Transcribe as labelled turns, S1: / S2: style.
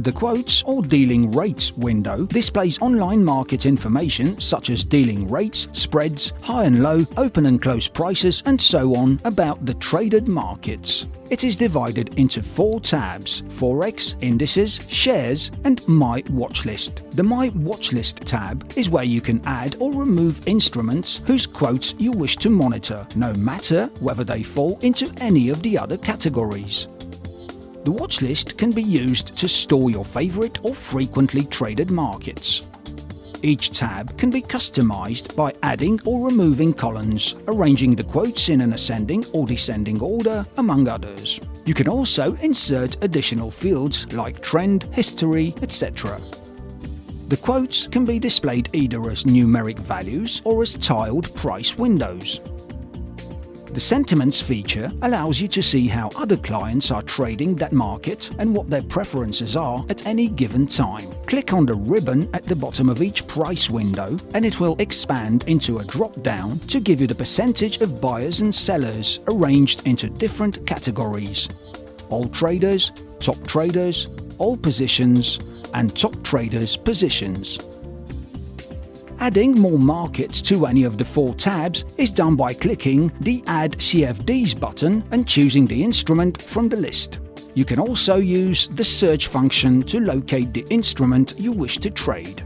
S1: The Quotes or Dealing Rates window displays online market information such as dealing rates, spreads, high and low, open and close prices, and so on about the traded markets. It is divided into 4 tabs: Forex, Indices, Shares, and My Watchlist. The My Watchlist tab is where you can add or remove instruments whose quotes you wish to monitor, no matter whether they fall into any of the other categories. The watchlist can be used to store your favorite or frequently traded markets. Each tab can be customized by adding or removing columns, arranging the quotes in an ascending or descending order, among others. You can also insert additional fields like trend, history, etc. The quotes can be displayed either as numeric values or as tiled price windows. The Sentiments feature allows you to see how other clients are trading that market and what their preferences are at any given time. Click on the ribbon at the bottom of each price window and it will expand into a drop-down to give you the percentage of buyers and sellers arranged into different categories: all traders, top traders, all positions, and top traders' positions. Adding more markets to any of the 4 tabs is done by clicking the Add CFDs button and choosing the instrument from the list. You can also use the search function to locate the instrument you wish to trade.